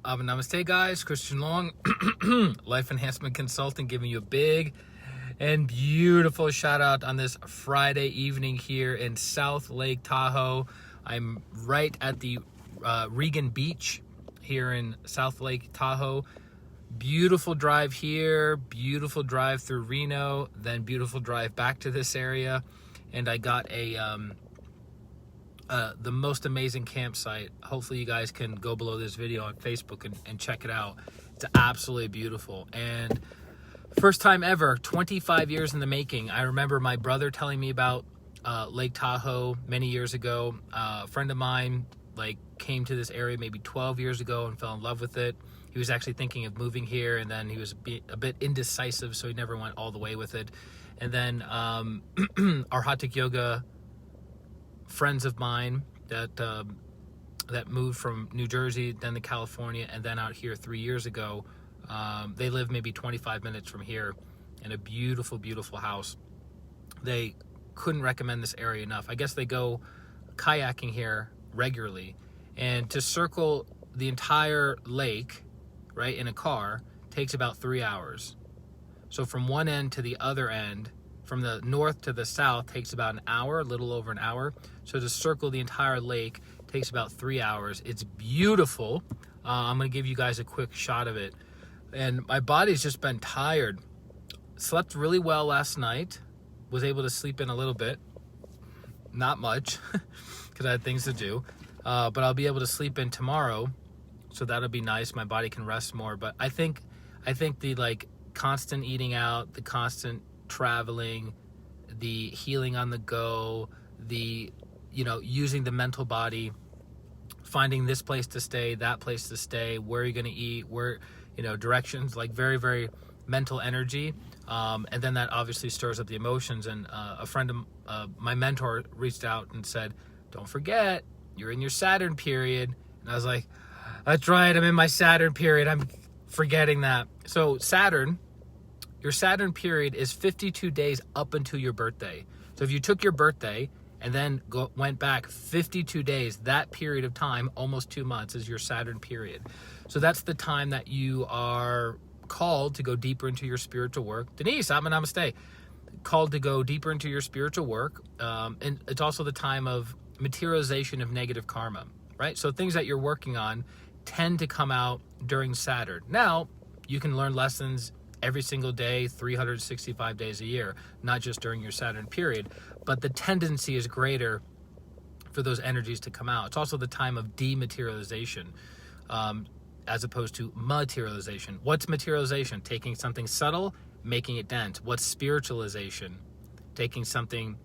Namaste, guys. Christian Long, Life Enhancement Consultant, giving you a big and beautiful shout out on this Friday evening here in South Lake Tahoe. I'm right at the Regan Beach here in South Lake Tahoe. Beautiful drive here, beautiful drive through Reno, then beautiful drive back to this area. And I got the most amazing campsite. Hopefully you guys can go below this video on Facebook and check it out. It's absolutely beautiful. And first time ever, 25 years in the making. I remember my brother telling me about Lake Tahoe many years ago. A friend of mine came to this area maybe 12 years ago and fell in love with it. He was actually thinking of moving here, and then he was a bit indecisive, so he never went all the way with it. And then Arhatic yoga friends of mine that moved from New Jersey, then to California, and then out here 3 years ago. They live maybe 25 minutes from here in a beautiful, beautiful house. They couldn't recommend this area enough. I guess they go kayaking here regularly, and to circle the entire lake, right, in a car takes about 3 hours. So from one end to the other end, from the north to the south, takes about an hour, a little over an hour. So to circle the entire lake takes about 3 hours. It's beautiful. I'm going to give you guys a quick shot of it. And my body's just been tired. Slept really well last night. Was able to sleep in a little bit. Not much, because I had things to do. But I'll be able to sleep in tomorrow. So that'll be nice. My body can rest more. But I think the constant eating out, the constant traveling, the healing on the go, the using the mental body, finding this place to stay, that place to stay, where you're going to eat, where directions, very, very mental energy, and then that obviously stirs up the emotions. And a friend of my mentor reached out and said, don't forget, you're in your Saturn period. And I was like, that's right, I'm in my Saturn period, I'm forgetting that. So your Saturn period is 52 days up until your birthday. So if you took your birthday and then went back 52 days, that period of time, almost 2 months, is your Saturn period. So that's the time that you are called to go deeper into your spiritual work. Denise, namaste. Called to go deeper into your spiritual work. And it's also the time of materialization of negative karma, right? So things that you're working on tend to come out during Saturn. Now, you can learn lessons every single day, 365 days a year, not just during your Saturn period, but the tendency is greater for those energies to come out. It's also the time of dematerialization, as opposed to materialization. What's materialization? Taking something subtle, making it dense. What's spiritualization? Taking something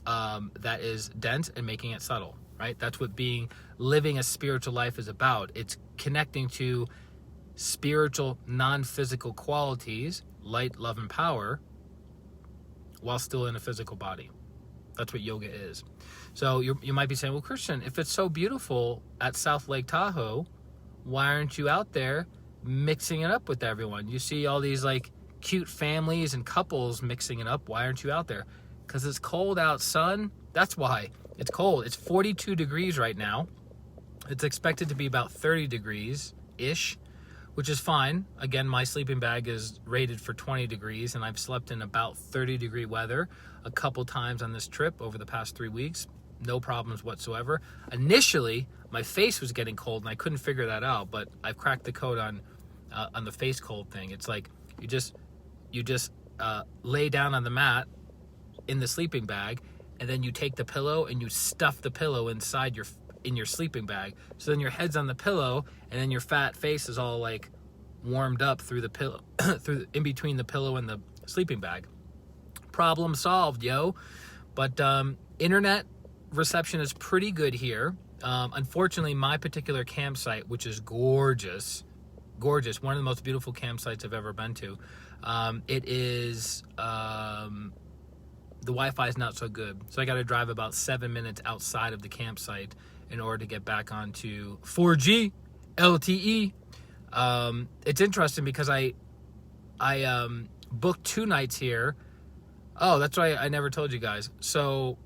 that is dense and making it subtle, right? That's what living a spiritual life is about. It's connecting to spiritual, non-physical qualities, light, love, and power, while still in a physical body. That's what yoga is. So you might be saying, well, Christian, if it's so beautiful at South Lake Tahoe, why aren't you out there mixing it up with everyone? You see all these cute families and couples mixing it up. Why aren't you out there? Because it's cold out, son. That's why. It's cold. It's 42 degrees right now. It's expected to be about 30 degrees-ish, which is fine. Again, my sleeping bag is rated for 20 degrees, and I've slept in about 30-degree weather a couple times on this trip over the past 3 weeks. No problems whatsoever. Initially, my face was getting cold, and I couldn't figure that out, but I've cracked the code on the face cold thing. It's like you just lay down on the mat in the sleeping bag, and then you take the pillow and you stuff the pillow inside in your sleeping bag. So then your head's on the pillow, and then your fat face is all warmed up through the pillow, in between the pillow and the sleeping bag. Problem solved, yo. But internet reception is pretty good here. Unfortunately, my particular campsite, which is gorgeous, one of the most beautiful campsites I've ever been to, it is the Wi-Fi is not so good. So I got to drive about 7 minutes outside of the campsite in order to get back onto 4G LTE. It's interesting because I booked 2 nights here. Oh, that's right, I never told you guys. So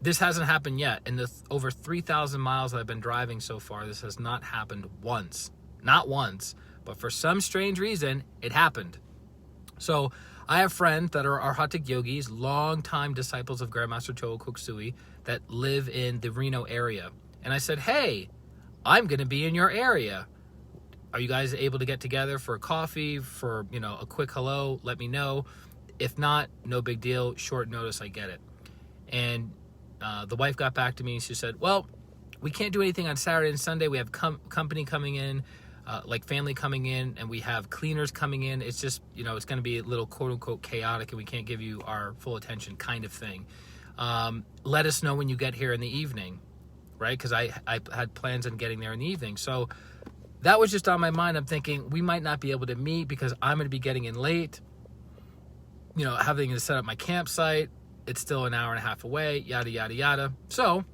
this hasn't happened yet. In the over 3,000 miles that I've been driving so far, this has not happened once. not once, but for some strange reason, it happened. So I have friends that are Arhatic yogis, long-time disciples of Grandmaster Choa Kok Sui, that live in the Reno area. And I said, hey, I'm going to be in your area. Are you guys able to get together for a coffee, for, a quick hello? Let me know. If not, no big deal. Short notice, I get it. And the wife got back to me and she said, well, we can't do anything on Saturday and Sunday. We have company coming in, like family coming in, and we have cleaners coming in. It's just, it's going to be a little quote unquote chaotic and we can't give you our full attention kind of thing. Let us know when you get here in the evening, right? Because I had plans on getting there in the evening. So that was just on my mind. I'm thinking we might not be able to meet because I'm going to be getting in late, having to set up my campsite. It's still an hour and a half away, yada, yada, yada. So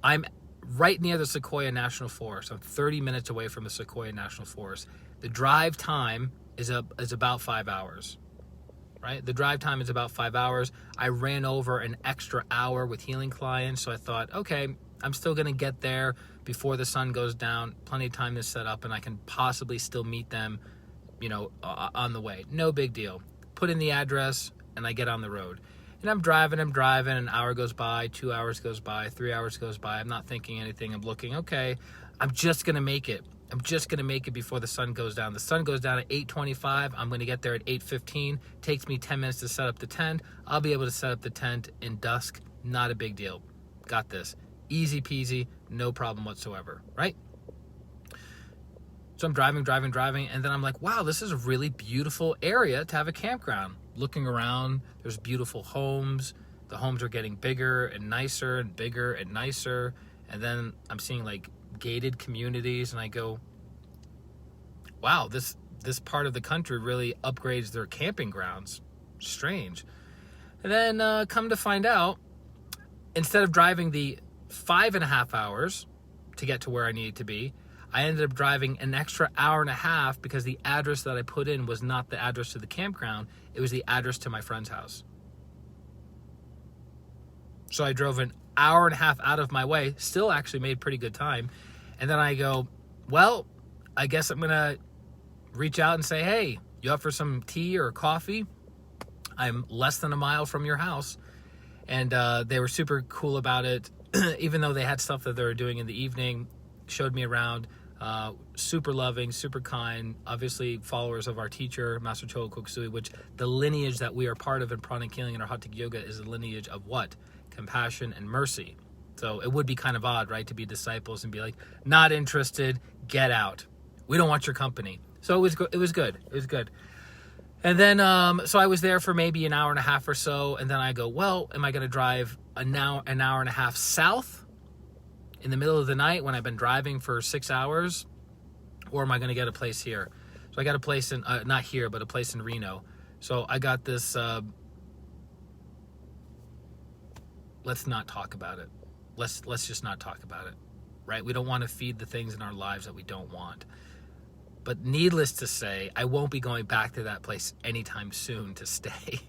I'm right near the Sequoia National Forest. I'm 30 minutes away from the Sequoia National Forest. The drive time is about 5 hours, right? The drive time is about 5 hours. I ran over an extra hour with healing clients. So I thought, okay, I'm still going to get there before the sun goes down. Plenty of time to set up, and I can possibly still meet them, on the way. No big deal. Put in the address, and I get on the road. And I'm driving, an hour goes by, 2 hours goes by, 3 hours goes by. I'm not thinking anything. I'm looking, okay, I'm just going to make it. I'm just going to make it before the sun goes down. The sun goes down at 8:25. I'm going to get there at 8:15. Takes me 10 minutes to set up the tent. I'll be able to set up the tent in dusk. Not a big deal. Got this. Easy peasy, no problem whatsoever, right? So I'm driving, and then I'm like, wow, this is a really beautiful area to have a campground. Looking around, there's beautiful homes. The homes are getting bigger and nicer and bigger and nicer. And then I'm seeing like gated communities, and I go, wow, this part of the country really upgrades their camping grounds. Strange. And then come to find out, instead of driving the 5.5 hours to get to where I needed to be, I ended up driving an extra hour and a half because the address that I put in was not the address to the campground. It was the address to my friend's house. So I drove an hour and a half out of my way, still actually made pretty good time. And then I go, well, I guess I'm going to reach out and say, hey, you up for some tea or coffee? I'm less than a mile from your house. And they were super cool about it. Even though they had stuff that they were doing in the evening, showed me around, super loving, super kind, obviously followers of our teacher, Master Choa Kok Sui, which the lineage that we are part of in Pranic healing and Arhatic yoga is a lineage of what? Compassion and mercy. So it would be kind of odd, right, to be disciples and be like, not interested, get out. We don't want your company. So it was good. It was good. And then, so I was there for maybe an hour and a half or so. And then I go, well, am I going to drive an hour and a half south in the middle of the night when I've been driving for 6 hours? Or am I going to get a place here? So I got a place in, not here, but a place in Reno. So I got this, let's not talk about it. Let's just not talk about it, right? We don't want to feed the things in our lives that we don't want. But needless to say, I won't be going back to that place anytime soon to stay.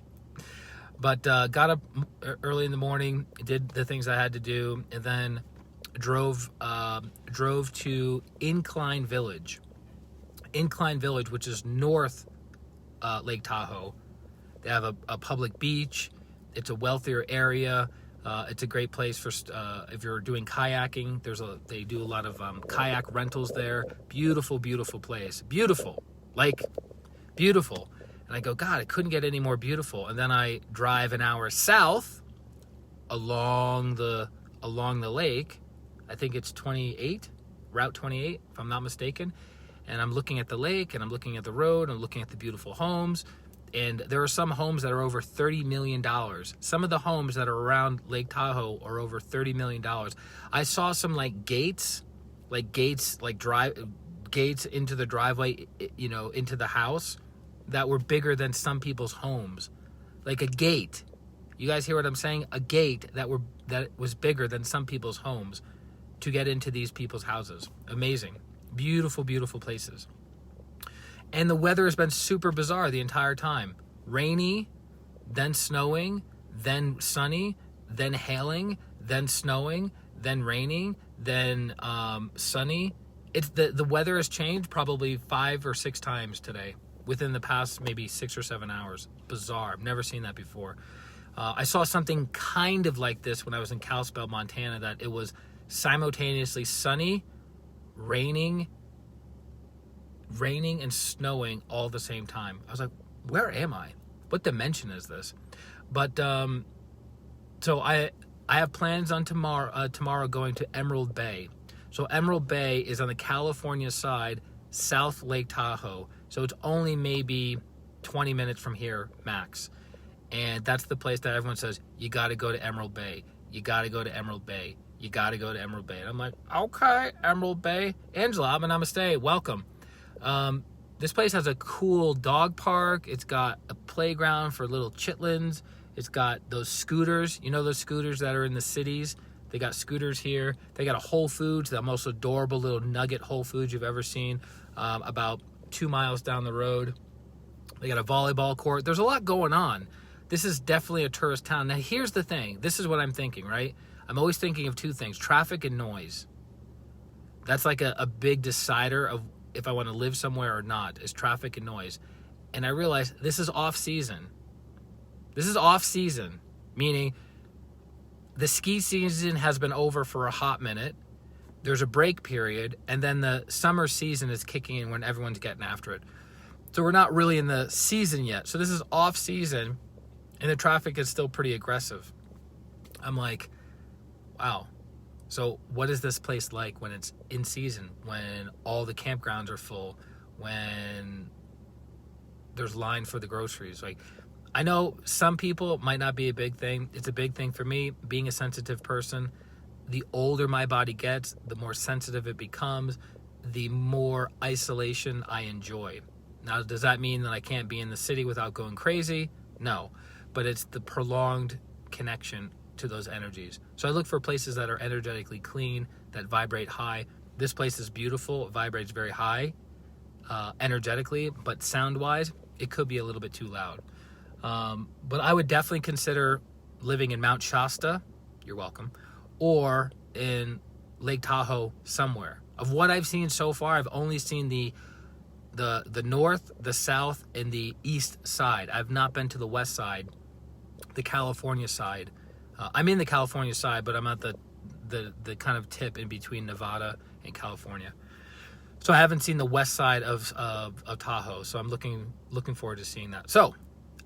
But got up early in the morning, did the things I had to do, and then drove to Incline Village. Incline Village, which is north Lake Tahoe. They have a public beach. It's a wealthier area. It's a great place for if you're doing kayaking. They do a lot of kayak rentals there. Beautiful, beautiful place. Beautiful, like beautiful. And I go, God, it couldn't get any more beautiful. And then I drive an hour south along the lake. I think it's Route 28, if I'm not mistaken. And I'm looking at the lake, and I'm looking at the road, and I'm looking at the beautiful homes. And there are some homes that are over $30 million. Some of the homes that are around Lake Tahoe are over $30 million. I saw some gates into the driveway, into the house that were bigger than some people's homes. Like a gate. You guys hear what I'm saying? A gate that was bigger than some people's homes to get into these people's houses. Amazing. Beautiful, beautiful places. And the weather has been super bizarre the entire time. Rainy, then snowing, then sunny, then hailing, then snowing, then raining, then sunny, it's the weather has changed probably 5 or 6 times today within the past maybe 6 or 7 hours. Bizarre. I've never seen that before. I saw something kind of like this when I was in Kalispell, Montana, that it was simultaneously sunny, raining and snowing all at the same time. I was like, where am I? What dimension is this? But so I have plans on tomorrow going to Emerald Bay. So Emerald Bay is on the California side, South Lake Tahoe. So it's only maybe 20 minutes from here max. And that's the place that everyone says, you got to go to Emerald Bay. You got to go to Emerald Bay. You got to go to Emerald Bay. And I'm like, okay, Emerald Bay. Angela, namaste. Welcome. This place has a cool dog park. It's got a playground for little chitlins. It's got those scooters. You know those scooters that are in the cities? They got scooters here. They got a Whole Foods, the most adorable little nugget Whole Foods you've ever seen, about 2 miles down the road. They got a volleyball court. There's a lot going on. This is definitely a tourist town. Now, here's the thing. This is what I'm thinking, right? I'm always thinking of 2 things, traffic and noise. That's like a big decider of if I want to live somewhere or not, is traffic and noise. And I realize this is off season. This is off season, meaning the ski season has been over for a hot minute. There's a break period, and then the summer season is kicking in when everyone's getting after it. So we're not really in the season yet. So this is off season, and the traffic is still pretty aggressive. I'm like, wow. So what is this place like when it's in season, when all the campgrounds are full, when there's line for the groceries? Like, I know some people it might not be a big thing. It's a big thing for me, being a sensitive person. The older my body gets, the more sensitive it becomes, the more isolation I enjoy. Now, does that mean that I can't be in the city without going crazy? No, but it's the prolonged connection to those energies. So I look for places that are energetically clean, that vibrate high. This place is beautiful. It vibrates very high energetically, but sound-wise, it could be a little bit too loud. But I would definitely consider living in Mount Shasta, you're welcome, or in Lake Tahoe somewhere. Of what I've seen so far, I've only seen the north, the south, and the east side. I've not been to the west side, the California side. I'm in the California side, but I'm at the kind of tip in between Nevada and California. So I haven't seen the west side of Tahoe. So I'm looking forward to seeing that. So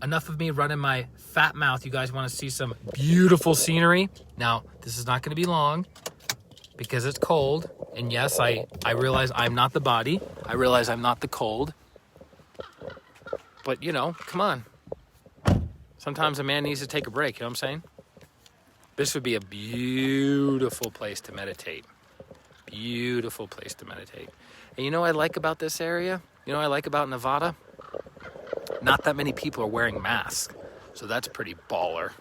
enough of me running my fat mouth. You guys want to see some beautiful scenery? Now, this is not going to be long because it's cold. And yes, I realize I'm not the body. I realize I'm not the cold. But, you know, come on. Sometimes a man needs to take a break, you know what I'm saying? This would be a beautiful place to meditate. Beautiful place to meditate. And you know what I like about this area? You know what I like about Nevada? Not that many people are wearing masks. So that's pretty baller.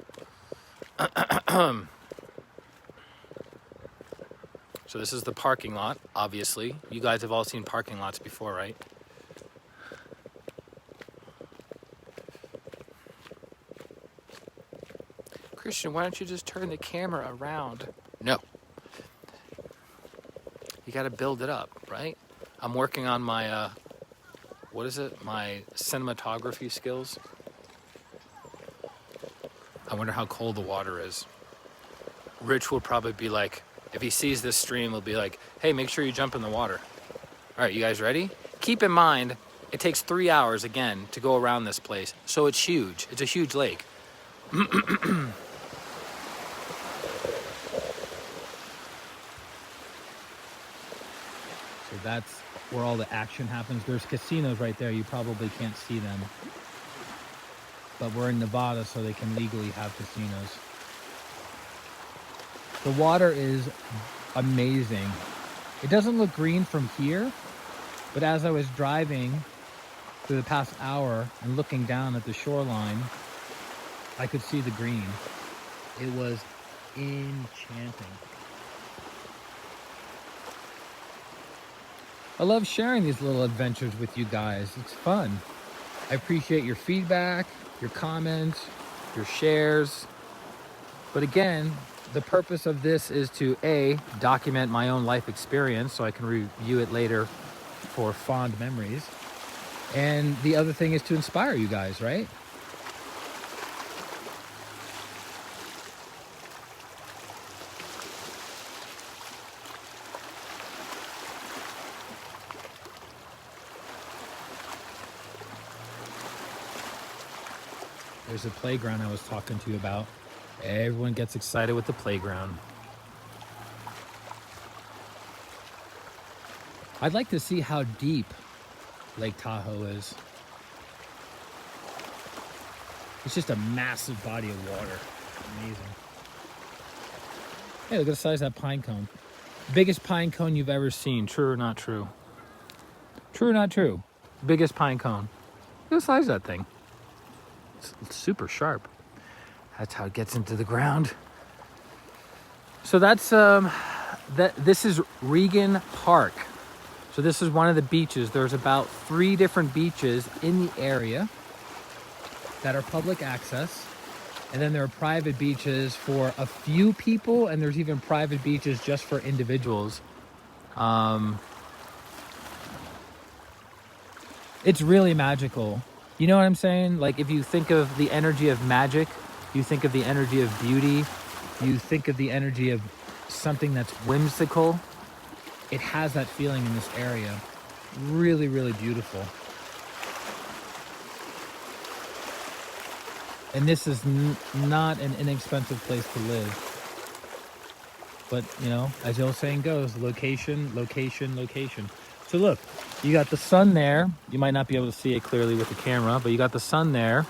So this is the parking lot, obviously. You guys have all seen parking lots before, right? Christian, why don't you just turn the camera around? No. You got to build it up, right? I'm working on my, my cinematography skills. I wonder how cold the water is. Rich will probably be like, if he sees this stream, he'll be like, hey, make sure you jump in the water. All right, you guys ready? Keep in mind, it takes 3 hours, again, to go around this place. So it's huge. It's a huge lake. So that's where all the action happens. There's casinos right there. You probably can't see them. But we're in Nevada, so they can legally have casinos. The water is amazing. It doesn't look green from here, but as I was driving through the past hour and looking down at the shoreline, I could see the green. It was enchanting. I love sharing these little adventures with you guys. It's fun. I appreciate your feedback, your comments, your shares. But again, the purpose of this is to A, document my own life experience so I can review it later for fond memories. And the other thing is to inspire you guys, right? There's a playground I was talking to you about. Everyone gets excited with the playground. I'd like to see how deep Lake Tahoe is. It's just a massive body of water. Amazing. Hey, look at the size of that pine cone. Biggest pine cone you've ever seen. True or not true? True or not true? Biggest pine cone. Look at the size of that thing. It's super sharp. That's how it gets into the ground. So that's this is Regan Park. So this is one of the beaches. There's about 3 different beaches in the area that are public access. And then there are private beaches for a few people, and there's even private beaches just for individuals. It's really magical. You know what I'm saying? Like, if you think of the energy of magic, you think of the energy of beauty, you think of the energy of something that's whimsical, it has that feeling in this area. Really, really beautiful. And this is not an inexpensive place to live. But, you know, as the old saying goes, location, location, location. So look, you got the sun there. You might not be able to see it clearly with the camera, but you got the sun there,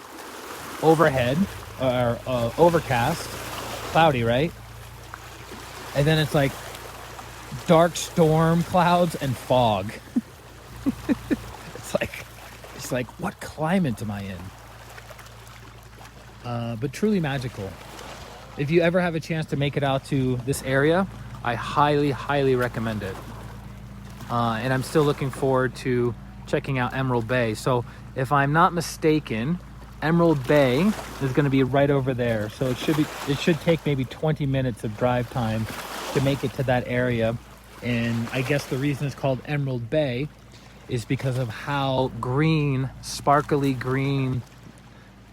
overhead, or overcast, cloudy, right? And then it's like dark storm clouds and fog. It's like, what climate am I in? But truly magical. If you ever have a chance to make it out to this area, I highly, highly recommend it. And I'm still looking forward to checking out Emerald Bay. So if I'm not mistaken, Emerald Bay is going to be right over there. So it should take maybe 20 minutes of drive time to make it to that area. And I guess the reason it's called Emerald Bay is because of how green, sparkly green,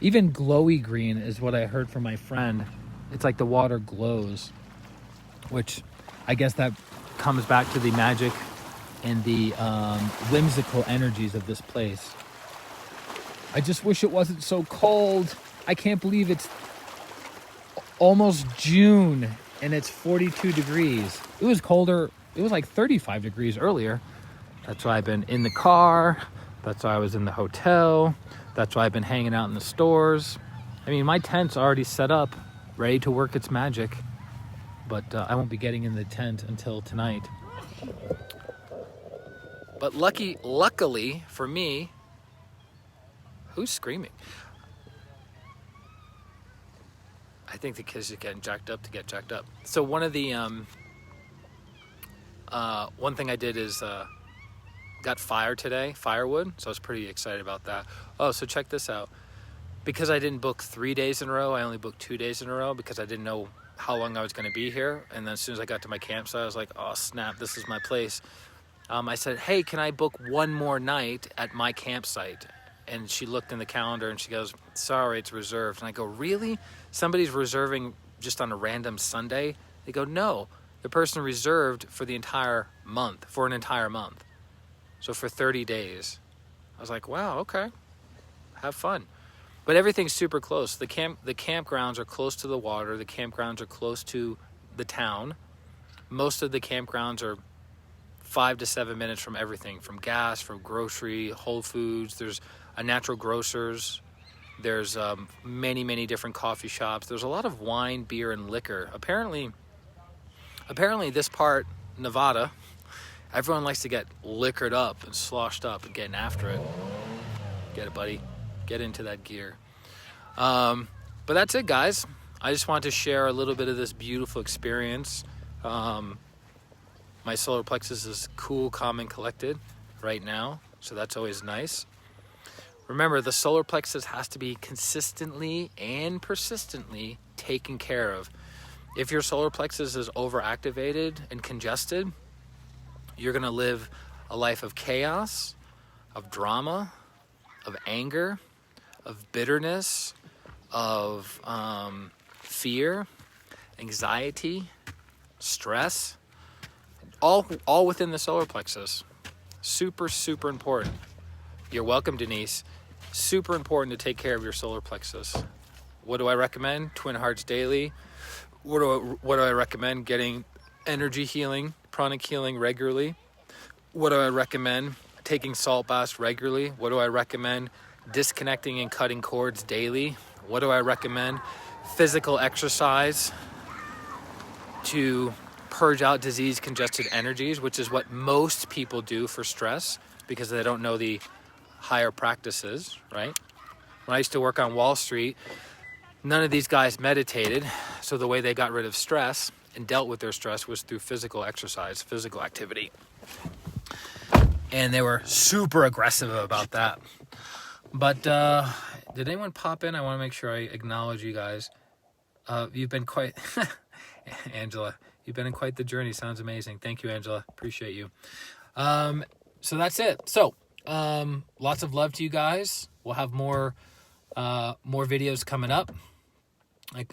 even glowy green is what I heard from my friend. It's like the water glows, which I guess that comes back to the magic and the whimsical energies of this place. I just wish it wasn't so cold. I can't believe it's almost June and it's 42 degrees. It was colder. It was like 35 degrees earlier. That's why I've been in the car. That's why I was in the hotel. That's why I've been hanging out in the stores. I mean, my tent's already set up, ready to work its magic. But I won't be getting in the tent until tonight. But luckily for me, who's screaming? I think the kids are getting jacked up to get jacked up. So one of the one thing I did is got fire today, firewood. So I was pretty excited about that. Oh, so check this out. Because I didn't book 3 days in a row, I only booked 2 days in a row because I didn't know how long I was going to be here. And then as soon as I got to my campsite, I was like, oh snap, this is my place. I said, hey, can I book one more night at my campsite? And she looked in the calendar and she goes, sorry, it's reserved. And I go, really? Somebody's reserving just on a random Sunday? They go, no, the person reserved for the entire month, for an entire month. So for 30 days. I was like, wow, okay, have fun. But everything's super close. The campgrounds are close to the water. The campgrounds are close to the town. Most of the campgrounds are 5 to 7 minutes from everything, from gas, from grocery, Whole Foods. There's a natural grocers. There's many, many different coffee shops. There's a lot of wine, beer, and liquor. Apparently this part, Nevada, everyone likes to get liquored up and sloshed up and getting after it. Get it, buddy. Get into that gear. But that's it, guys. I just wanted to share a little bit of this beautiful experience. My solar plexus is cool, calm, and collected right now, so that's always nice. Remember, the solar plexus has to be consistently and persistently taken care of. If your solar plexus is overactivated and congested, you're going to live a life of chaos, of drama, of anger, of bitterness, of fear, anxiety, stress, all within the solar plexus. Super, super important. You're welcome, Denise. Super important to take care of your solar plexus. What do I recommend? Twin Hearts Daily. What do I recommend? Getting energy healing, pranic healing regularly. What do I recommend? Taking salt baths regularly. What do I recommend? Disconnecting and cutting cords daily. What do I recommend? Physical exercise to purge out disease congested energies, which is what most people do for stress because they don't know the higher practices, right? When I used to work on Wall Street, none of these guys meditated. So the way they got rid of stress and dealt with their stress was through physical exercise, physical activity. And they were super aggressive about that. But did anyone pop in? I want to make sure I acknowledge you guys. You've been quite... Angela, you've been in quite the journey. Sounds amazing. Thank you, Angela. Appreciate you. So that's it. So lots of love to you guys. We'll have more videos coming up.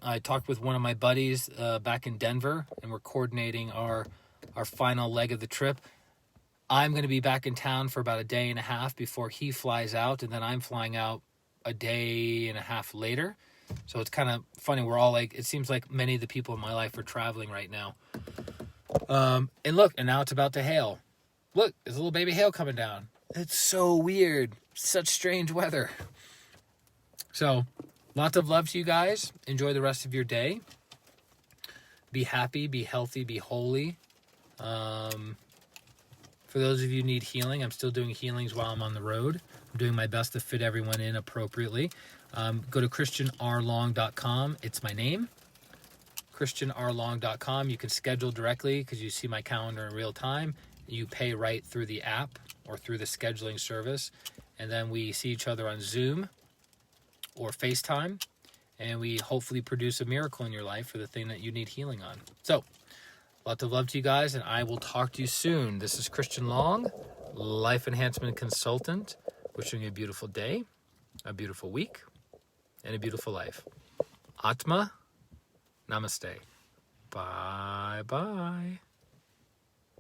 I talked with one of my buddies back in Denver, and we're coordinating our final leg of the trip. I'm going to be back in town for about a day and a half before he flies out, and then I'm flying out a day and a half later. So it's kind of funny. We're all like, it seems like many of the people in my life are traveling right now. And look, and now it's about to hail. Look, there's a little baby hail coming down. It's so weird. Such strange weather. So lots of love to you guys. Enjoy the rest of your day. Be happy, be healthy, be holy. For those of you who need healing, I'm still doing healings while I'm on the road. I'm doing my best to fit everyone in appropriately. Go to christianrlong.com. It's my name, christianrlong.com. You can schedule directly because you see my calendar in real time. You pay right through the app or through the scheduling service. And then we see each other on Zoom or FaceTime. And we hopefully produce a miracle in your life for the thing that you need healing on. So, lots of love to you guys, and I will talk to you soon. This is Christian Long, Life Enhancement Consultant, wishing you a beautiful day, a beautiful week, and a beautiful life. Atma, namaste. Bye-bye.